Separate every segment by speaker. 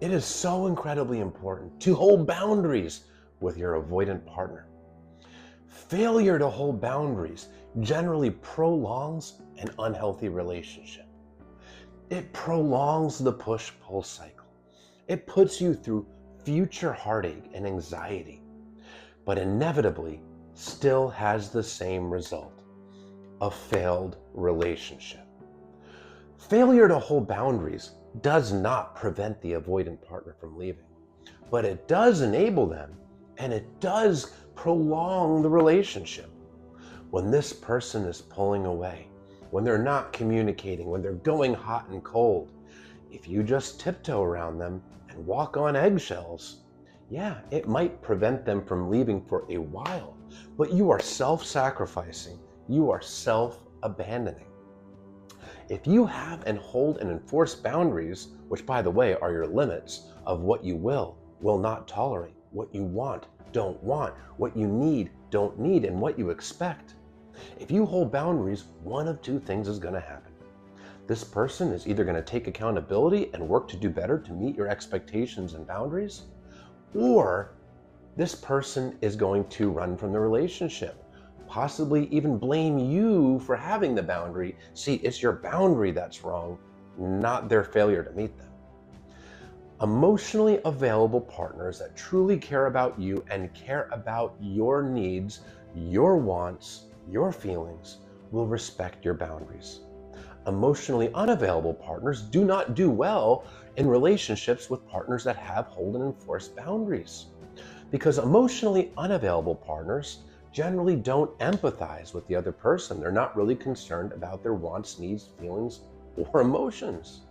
Speaker 1: It is so incredibly important to hold boundaries with your avoidant partner. Failure to hold boundaries generally prolongs an unhealthy relationship. It prolongs the push-pull cycle. It puts you through future heartache and anxiety, but inevitably still has the same result: a failed relationship. Failure to hold boundaries does not prevent the avoidant partner from leaving, but it does enable them, and it does prolong the relationship. When this person is pulling away, when they're not communicating, when they're going hot and cold, if you just tiptoe around them and walk on eggshells, yeah, it might prevent them from leaving for a while, but you are self-sacrificing, you are self-abandoning. If you have and hold and enforce boundaries, which by the way are your limits of what you will not tolerate, what you want, don't want, what you need, don't need, and what you expect. If you hold boundaries, one of two things is going to happen. This person is either going to take accountability and work to do better to meet your expectations and boundaries, or this person is going to run from the relationship, possibly even blame you for having the boundary. See, it's your boundary that's wrong, not their failure to meet them. Emotionally available partners that truly care about you and care about your needs, your wants, your feelings will respect your boundaries. Emotionally unavailable partners do not do well in relationships with partners that have hold and enforce boundaries, because emotionally unavailable partners generally don't empathize with the other person. They're not really concerned about their wants, needs, feelings, or emotions.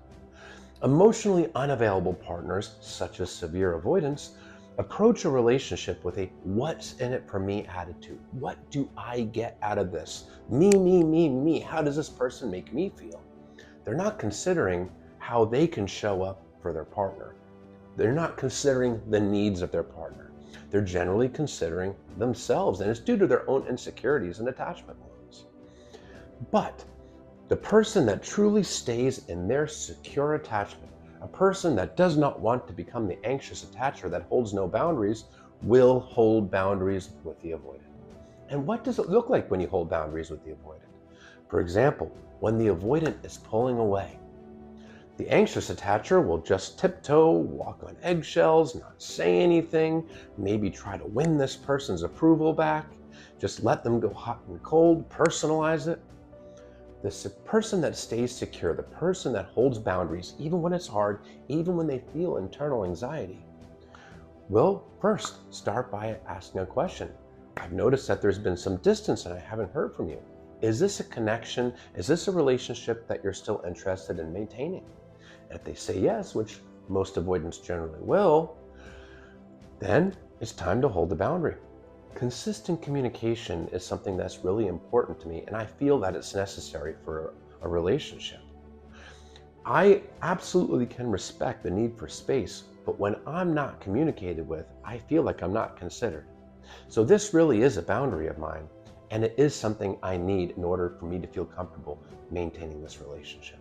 Speaker 1: Emotionally unavailable partners, such as severe avoidance, approach a relationship with a what's in it for me attitude. What do I get out of this? Me. How does this person make me feel? They're not considering how they can show up for their partner. They're not considering the needs of their partner. They're generally considering themselves, and it's due to their own insecurities and attachment wounds. But the person that truly stays in their secure attachment, a person that does not want to become the anxious attacher that holds no boundaries, will hold boundaries with the avoidant. And what does it look like when you hold boundaries with the avoidant? For example, when the avoidant is pulling away, the anxious attacher will just tiptoe, walk on eggshells, not say anything, maybe try to win this person's approval back, just let them go hot and cold, personalize it. The person that stays secure, the person that holds boundaries, even when it's hard, even when they feel internal anxiety, will first start by asking a question. I've noticed that there's been some distance and I haven't heard from you. Is this a connection? Is this a relationship that you're still interested in maintaining? And if they say yes, which most avoidants generally will, then it's time to hold the boundary. Consistent communication is something that's really important to me, and I feel that it's necessary for a relationship. I absolutely can respect the need for space, but when I'm not communicated with, I feel like I'm not considered. So this really is a boundary of mine, and it is something I need in order for me to feel comfortable maintaining this relationship.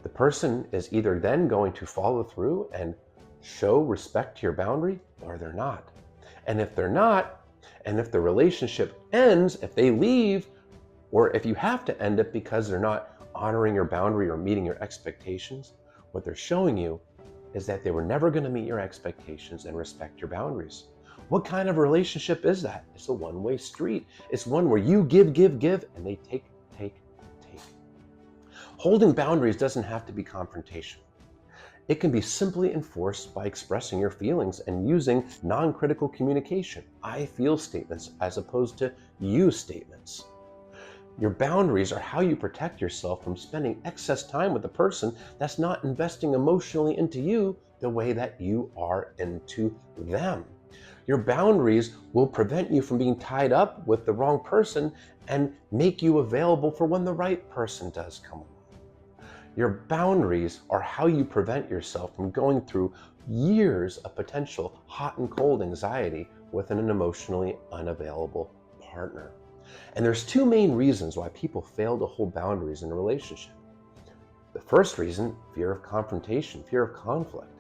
Speaker 1: The person is either then going to follow through and show respect to your boundary, or they're not. And if they're not, and if the relationship ends, if they leave, or if you have to end it because they're not honoring your boundary or meeting your expectations, what they're showing you is that they were never going to meet your expectations and respect your boundaries. What kind of relationship is that? It's a one-way street. It's one where you give, and they take. Holding boundaries doesn't have to be confrontational. It can be simply enforced by expressing your feelings and using non-critical communication, I feel statements, as opposed to you statements. Your boundaries are how you protect yourself from spending excess time with a person that's not investing emotionally into you the way that you are into them. Your boundaries will prevent you from being tied up with the wrong person and make you available for when the right person does come along. Your boundaries are how you prevent yourself from going through years of potential hot and cold anxiety with an emotionally unavailable partner. And there's two main reasons why people fail to hold boundaries in a relationship. The first reason, fear of confrontation, fear of conflict.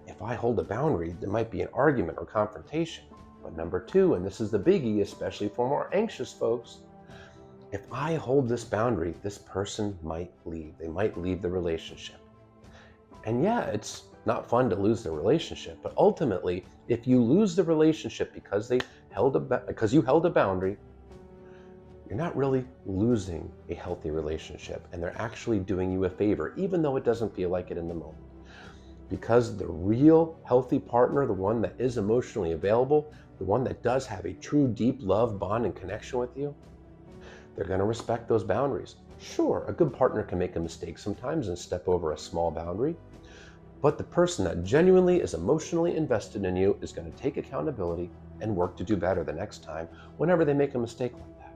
Speaker 1: If I hold a boundary, there might be an argument or confrontation. But number two, and this is the biggie, especially for more anxious folks, if I hold this boundary, this person might leave. They might leave the relationship. And yeah, it's not fun to lose the relationship, but ultimately, if you lose the relationship because you held a boundary, you're not really losing a healthy relationship, and they're actually doing you a favor, even though it doesn't feel like it in the moment. Because the real healthy partner, the one that is emotionally available, the one that does have a true deep love, bond, and connection with you, they're going to respect those boundaries. Sure, a good partner can make a mistake sometimes and step over a small boundary, but the person that genuinely is emotionally invested in you is going to take accountability and work to do better the next time whenever they make a mistake like that.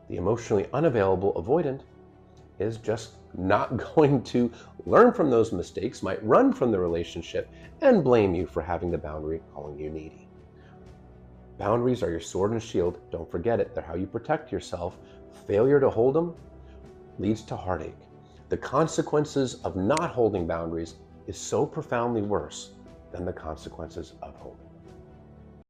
Speaker 1: The emotionally unavailable avoidant is just not going to learn from those mistakes, might run from the relationship, and blame you for having the boundary, calling you needy. Boundaries are your sword and shield. Don't forget it. They're how you protect yourself. Failure to hold them leads to heartache. The consequences of not holding boundaries is so profoundly worse than the consequences of holding.